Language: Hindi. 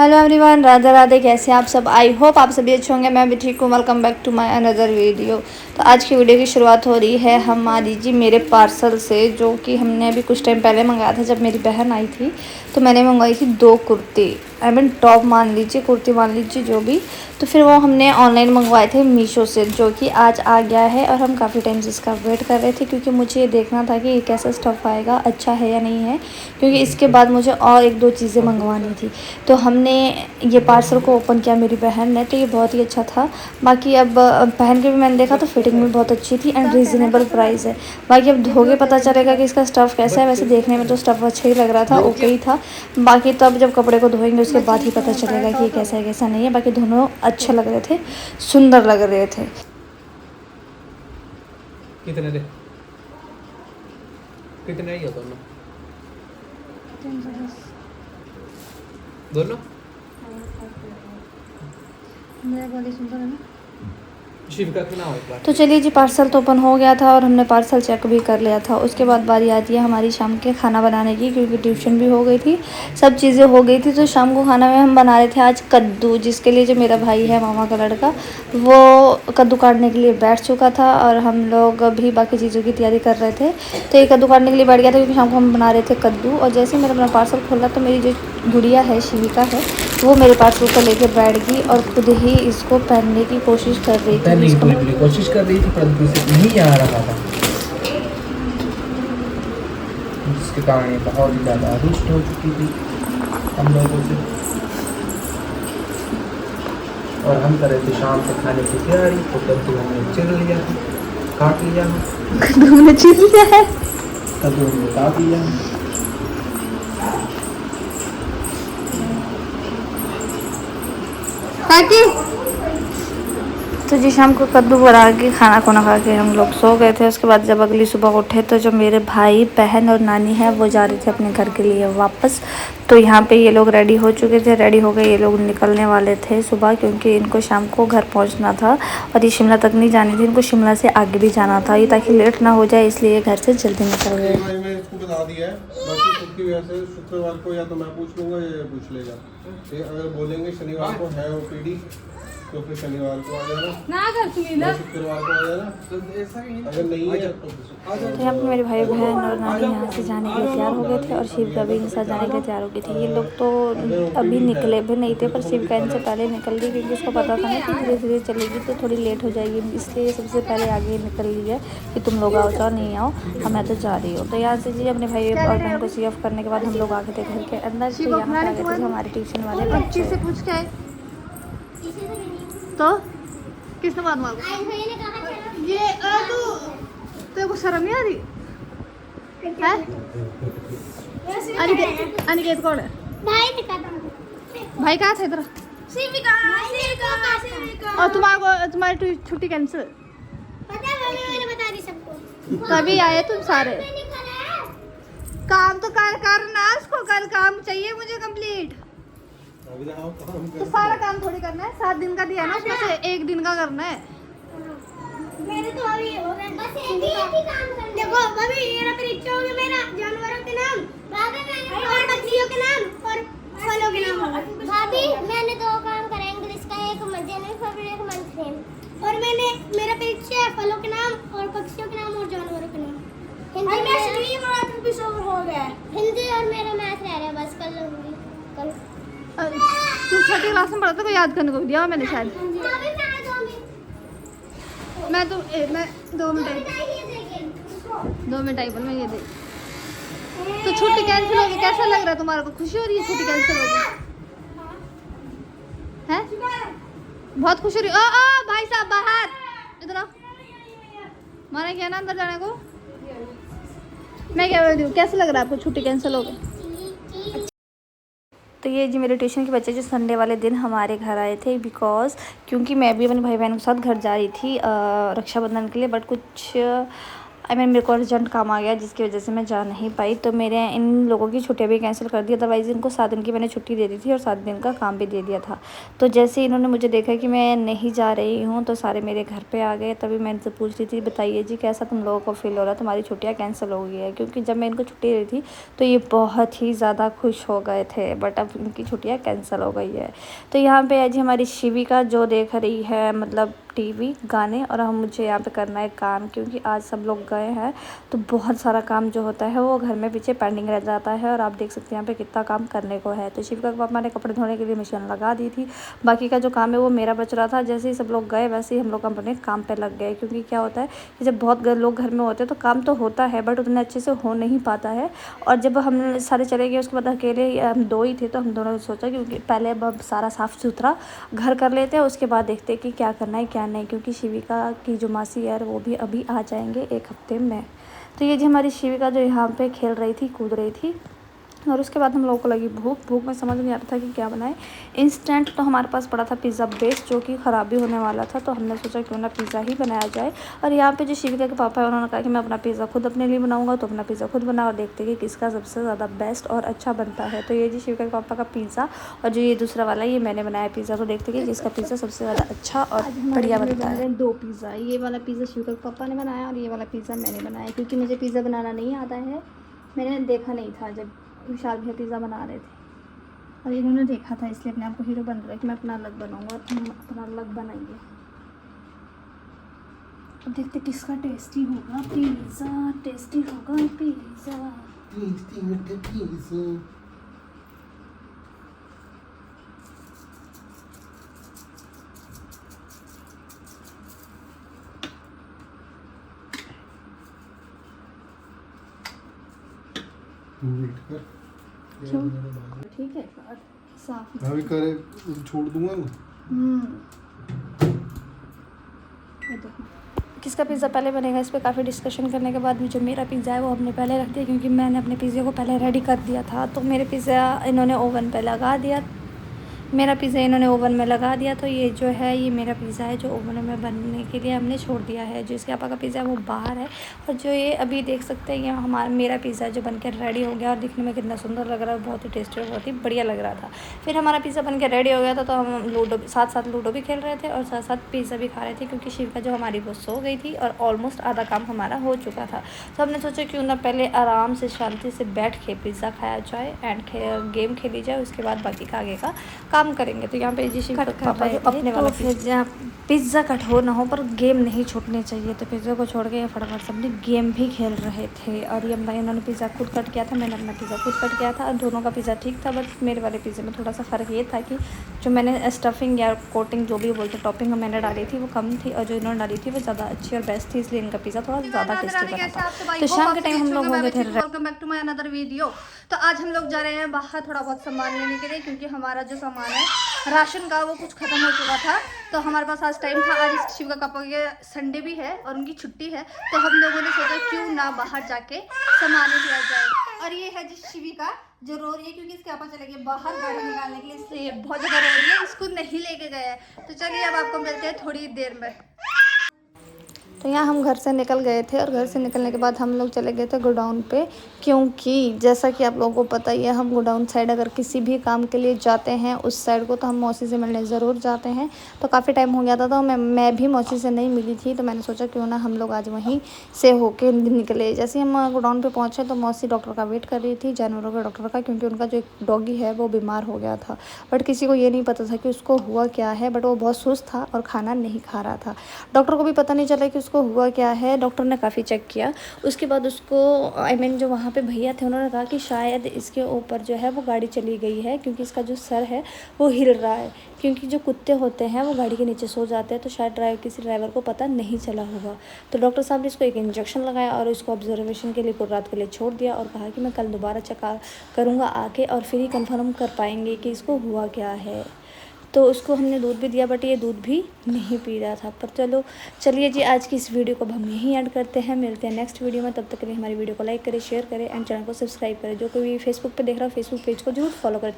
Hello everyone, Radhe Radhe. कैसे हैं आप सब? आई होप आप सभी अच्छे होंगे। मैं भी ठीक हूँ। Welcome back to my another video. तो आज की वीडियो की शुरुआत हो रही है हमारी जी मेरे पार्सल से, जो कि हमने अभी कुछ टाइम पहले मंगाया था। जब मेरी बहन आई थी तो मैंने मंगवाई थी 2 कुर्ती, आई मीन टॉप मान लीजिए, कुर्ती मान लीजिए, जो भी। तो फिर वो हमने ऑनलाइन मंगवाए थे मीशो से, जो कि आज आ गया है। और हम काफ़ी टाइम से इसका वेट कर रहे थे, क्योंकि मुझे ये देखना था कि ये कैसा स्टफ़ आएगा, अच्छा है या नहीं है, क्योंकि इसके बाद मुझे और 1-2 चीज़ें मंगवानी थी। तो हमने ये पार्सल को ओपन किया मेरी बहन ने, तो ये बहुत ही अच्छा था। बाकी अब पहन के भी मैंने देखा तो फिटिंग भी बहुत अच्छी थी एंड रीज़नेबल प्राइस है। बाकी अब धोके पता चलेगा कि इसका स्टफ़ कैसा है। वैसे देखने में तो स्टफ़ अच्छा ही लग रहा था, ओके ही था। बाकी तब जब कपड़े को धोएंगे उसके बाद ही पता चलेगा कि ये कैसा है कैसा नहीं है। बाकी दोनों अच्छे लग रहे थे, सुंदर लग रहे थे। कितने दे कितने ही हो दोनों मेरा बॉडी सुंदर है ना। शिव का कितना हो एक बार। तो चलिए जी, पार्सल तो ओपन हो गया था और हमने पार्सल चेक भी कर लिया था। उसके बाद बारी आती है हमारी शाम के खाना बनाने की, क्योंकि ट्यूशन भी हो गई थी, सब चीज़ें हो गई थी। तो शाम को खाना में हम बना रहे थे आज कद्दू, जिसके लिए जो मेरा भाई है मामा का लड़का, वो कद्दू काटने के लिए बैठ चुका था और हम लोग भी बाकी चीज़ों की तैयारी कर रहे थे। तो ये कद्दू काटने के लिए बैठ गया था, क्योंकि शाम को हम बना रहे थे कद्दू। और जैसे ही मेरा अपना पार्सल खोला तो मेरी जो गुड़िया है, शिविका है, वो मेरे पार्सल को लेकर बैठ गई और खुद ही इसको पहनने की कोशिश कर रही थी। कोशिश कर रही थी परंतु इसे नहीं आ रहा था, जिसके कारण ये बहुत ही ज़्यादा रुष्ट हो चुकी थी हम लोगों से। और हम कर रहे थे शाम के खाने की तैयारी, तो कद्दू हमने चिर लिया, काट लिया, कद्दू हमने छील लिया है, कद्दू हमने काट लिया। तो जी शाम को कद्दू बना के खाना खुना खा के हम लोग सो गए थे। उसके बाद जब अगली सुबह उठे तो जो मेरे भाई बहन और नानी है वो जा रहे थे अपने घर के लिए वापस। तो यहाँ पे ये लोग रेडी हो चुके थे, रेडी हो गए, ये लोग निकलने वाले थे सुबह, क्योंकि इनको शाम को घर पहुँचना था। और ये शिमला तक नहीं जानी थी, इनको शिमला से आगे भी जाना था, ये ताकि लेट ना हो जाए, इसलिए घर से जल्दी निकल गए। मैंने इसको बता दिया है, बाकी सबकी वजह से शुक्रवार को या तो मैं पूछ लूँगा या ये पूछ लेगा। अगर बोलेंगे शनिवार को है ओपीडी तो फिर शनिवार को आ जाना, शुक्रवार को आ जाना, अगर नहीं है तो यहाँ पर मेरे भाई बहन और नानी यहाँ से जाने के लिए तैयार हो गए थे और शिव का भी इनके साथ जाने के लिए तैयार हो गई थी। ये लोग तो अभी निकले भी नहीं थे, पर शिव का इनसे पहले निकल गई, क्योंकि उसको पता था ना कि धीरे धीरे चलेगी तो थोड़ी लेट हो जाएगी, इसलिए सबसे पहले आगे निकल ली है कि तुम लोग आओ, चाहो नहीं आओ, मैं तो जा रही हूँ। तो यहाँ से जी अपने भाई और बहन को सी ऑफ करने के बाद हम लोग आ गए थे घर के अंदर। तो यहाँ पर आ गए थे हमारे ट्यूशन वाले बच्चे से पूछ के आए। तो किसने बात मार ये तेरे को शर्म नहीं आ रही है? अनिकेत कौन है? भाई कहाँ था इधर? और तुम्हारी छुट्टी कैंसिल? तभी आए तुम सारे। काम तो कल करना, उसको कल काम चाहिए मुझे कंप्लीट। तो सारा काम थोड़ी करना है, 7 दिन का दिया ना, उसमें से 1 दिन का करना है। मेरे तो अभी हो गए, बस एक ही काम करना। देखो अभी मेरा परीक्षा हो गया, मेरा जानवरों के नाम, और पक्षियों के नाम और फलों के नाम होगा। भाभी मैंने 2 काम करा, इंग्लिश का, एक जनवरी फरवरी, एक मंथ नेम। और मैंने मेरा परीक्षा है फलों के नाम और पक्षियों के नाम और जानवरों के नाम। हिंदी में स्ट्रीम और एपिसोड हो गया है। हिंदी और मेरा मैथ रह रहा है, बस कर लूंगी कल। तू छठी क्लास में पढ़ा तो कोई याद करने को दिया मैंने शायद। मैं 2 मिनट आई बोल, मैं ये दे। तो छुट्टी कैंसिल हो गई, कैसा लग रहा है तुम्हारे को? खुशी हो रही है छुट्टी कैंसिल हो गई है? बहुत खुशी हो रही है। ओ भाई साहब बाहर इधर आओ, माना क्या ना अंदर जाने को। मैं क्या बोल रही हूँ, कैसा लग रहा है आपको छुट्टी कैंसिल हो गई? तो ये जी मेरे ट्यूशन के बच्चे जो संडे वाले दिन हमारे घर आए थे, क्योंकि मैं भी अपने भाई बहन के साथ घर जा रही थी रक्षाबंधन के लिए, बट कुछ मेरे को अर्जेंट काम आ गया जिसकी वजह से मैं जा नहीं पाई। तो मेरे इन लोगों की छुट्टियाँ भी कैंसिल कर दी, अदरवाइज़ इनको 7 दिन की मैंने छुट्टी दे दी थी और 7 दिन का काम भी दे दिया था। तो जैसे इन्होंने मुझे देखा कि मैं नहीं जा रही हूँ तो सारे मेरे घर पे आ गए। तभी मैं इनसे पूछ रही थी, बताइए जी कैसा तुम लोगों को फील हो रहा है, तुम्हारी छुट्टियाँ कैंसिल हो गई है। क्योंकि जब मैं इनको छुट्टी दी थी तो ये बहुत ही ज़्यादा खुश हो गए थे, बट अब इनकी छुट्टियाँ कैंसिल हो गई है। तो यहाँ पे आज हमारी शिविका जो देख रही है मतलब टीवी गाने, और हम मुझे यहाँ पे करना है काम, क्योंकि आज सब लोग गए हैं तो बहुत सारा काम जो होता है वो घर में पीछे पेंडिंग रह जाता है। और आप देख सकते हैं यहाँ पे कितना काम करने को है। तो शिविका के पापा ने कपड़े धोने के लिए मशीन लगा दी थी, बाकी का जो काम है वो मेरा बच रहा था। जैसे ही सब लोग गए वैसे ही हम लोग अपने काम पे लग गए, क्योंकि क्या होता है कि जब बहुत लोग घर में होते हैं तो काम तो होता है बट उतने अच्छे से हो नहीं पाता है। और जब हम सारे चले गए उसके बाद अकेले हम 2 ही थे, तो हम दोनों ने सोचा क्योंकि पहले अब सारा साफ़ सुथरा घर कर लेते हैं, उसके बाद देखते हैं कि क्या करना है क्या नहीं, क्योंकि शिविका की जो मासी है वो भी अभी आ जाएंगे 1 हफ्ते में। तो ये जी हमारी शिविका जो यहाँ पे खेल रही थी, कूद रही थी। और उसके बाद हम लोगों को लगी भूख में समझ नहीं आ रहा था कि क्या बनाए। इंस्टेंट तो हमारे पास पड़ा था पिज़्ज़ा बेस, जो कि ख़राब भी होने वाला था, तो हमने सोचा क्यों ना पिज़्ज़ा ही बनाया जाए। और यहाँ पे जो शिविका के पापा है उन्होंने कहा कि मैं अपना पिज़्ज़ा खुद अपने लिए बनाऊंगा, तो अपना पिज़्ज़ा खुद बनाओ और देखते कि किसका सबसे ज़्यादा बेस्ट और अच्छा बनता है। तो ये जी शिविका के पापा का पिज़्ज़ा, और जो ये दूसरा वाला ये मैंने बनाया पिज़्ज़ा। तो देखते कि जिसका पिज़्ज़ा सबसे ज़्यादा अच्छा और बढ़िया बनता है। 2 पिज़्ज़ा, ये वाला पिज़्ज़ा शिविका के पापा ने बनाया और ये वाला पिज़्ज़ा मैंने बनाया, क्योंकि मुझे पिज़्ज़ा बनाना नहीं आता है, मैंने देखा नहीं था जब विशाल भैया पिज़्ज़ा बना रहे थे और इन्होंने देखा था, इसलिए अपने आप को हीरो बन रहा है कि मैं अपना अलग बनाऊंगा और हम अपना अलग बनाएंगे। अब देखते किसका टेस्टी होगा पिज़्ज़ा, टेस्टी होगा पिज़्ज़ा। वेट कर, क्यों? ठीक है साफ अभी करे छोड़ दूंगा ना। ये देखो किसका पिज़्ज़ा पहले बनेगा, इस पर काफ़ी डिस्कशन करने के बाद भी जो मेरा पिज़्ज़ा है वो हमने पहले रख दिया, क्योंकि मैंने अपने पिज़्ज़े को पहले रेडी कर दिया था। तो मेरे पिज़्ज़ा इन्होंने ओवन पे लगा दिया, मेरा पिज़्ज़ा इन्होंने ओवन में लगा दिया। तो ये जो है ये मेरा पिज़्ज़ा है जो ओवन में बनने के लिए हमने छोड़ दिया है। जो इसके पापा का पिज़्ज़ा है वो बाहर है, और जो ये अभी देख सकते हैं ये मेरा पिज़्ज़ा जो बनकर रेडी हो गया और दिखने में कितना सुंदर लग रहा है, बहुत ही टेस्टी और बहुत ही बढ़िया लग रहा था। फिर हमारा पिज़्ज़ा बनकर रेडी हो गया था, तो हम लूडो साथ लूडो भी खेल रहे थे और साथ साथ पिज़्ज़ा भी खा रहे थे, क्योंकि शिविका जो हमारी वो सो गई थी और ऑलमोस्ट आधा काम हमारा हो चुका था। तो हमने सोचा क्यों ना पहले आराम से शांति से बैठ के पिज़्ज़ा खाया जाए एंड गेम खेली जाए, उसके बाद बाकी का आगे का काम करेंगे। तो यहाँ पे जी पापा जो अपने वाला पिज़्ज़ा कट हो ना हो पर गेम नहीं छूटने चाहिए, तो पिज़्ज़ा को छोड़ के फटाफट सब गेम भी खेल रहे थे। और ये भाई इन्होंने पिज़्ज़ा खुद कट किया था, मैंने अपना पिज़्ज़ा खुद कट किया था, और दोनों का पिज़्ज़ा ठीक था। बस मेरे वाले पिज़्ज़े में थोड़ा सा फ़र्क ये था कि जो मैंने स्टफिंग या कोटिंग जो भी बोलते टॉपिंग मैंने डाली थी वो कम थी, और जो इन्होंने डाली थी वो ज़्यादा अच्छी और बेस्ट थी, इसलिए इनका पिज़्ज़ा थोड़ा ज़्यादा टेस्टी बना था। तो शाम के टाइम हम लोग हो गए थे। Welcome back to my another video. तो आज हम लोग जा रहे हैं बाहर थोड़ा बहुत सामान लेने के लिए, क्योंकि हमारा जो सामान है राशन का वो कुछ ख़त्म हो चुका था। तो हमारे पास आज टाइम था, आज शिविका का पापा के संडे भी है और उनकी छुट्टी है, तो हम लोगों ने सोचा क्यों ना बाहर जाके सामान लिया जाए। और ये है जिस शिविका जो रो रही है, क्योंकि इसके पापा चले गए बाहर गाड़ी निकालने के लिए, इसलिए बहुत ज़्यादा रो रही है, इसको नहीं लेके गए हैं। तो चलिए अब आपको मिलते हैं थोड़ी देर में। तो यहाँ हम घर से निकल गए थे, और घर से निकलने के बाद हम लोग चले गए थे गोडाउन पे, क्योंकि जैसा कि आप लोगों को पता ही है हम गोडाउन साइड अगर किसी भी काम के लिए जाते हैं उस साइड को, तो हम मौसी से मिलने ज़रूर जाते हैं। तो काफ़ी टाइम हो गया था, तो मैं भी मौसी से नहीं मिली थी, तो मैंने सोचा क्यों ना हम लोग आज वहीं से होके निकले। जैसे हम गोडाउन पर पहुँचे तो मौसी डॉक्टर का वेट कर रही थी, जानवरों के डॉक्टर का, क्योंकि उनका जो एक डॉगी है वो बीमार हो गया था। बट किसी को ये नहीं पता था कि उसको हुआ क्या है, बट वो बहुत सुस्त था और खाना नहीं खा रहा था। डॉक्टर को भी पता नहीं चला कि उसको हुआ क्या है। डॉक्टर ने काफ़ी चेक किया, उसके बाद उसको जो वहाँ पे भैया थे उन्होंने कहा कि शायद इसके ऊपर जो है वो गाड़ी चली गई है, क्योंकि इसका जो सर है वो हिल रहा है। क्योंकि जो कुत्ते होते हैं वो गाड़ी के नीचे सो जाते हैं, तो शायद किसी ड्राइवर को पता नहीं चला होगा। तो डॉक्टर साहब ने इसको एक इंजेक्शन लगाया और इसको ऑब्जर्वेशन के लिए पूरी रात के लिए छोड़ दिया, और कहा कि मैं कल दोबारा चेक करूँगा आके, और फिर ही कंफर्म कर पाएंगे कि इसको हुआ क्या है। तो उसको हमने दूध भी दिया, बट ये दूध भी नहीं पी रहा था। पर चलिए जी आज की इस वीडियो को हम यहीं ऐड करते हैं, मिलते हैं नेक्स्ट वीडियो में। तब तक के लिए हमारी वीडियो को लाइक करें, शेयर करें एंड चैनल को सब्सक्राइब करें। जो कोई फेसबुक पे देख रहा हो फेसबुक पेज को जरूर फॉलो करें।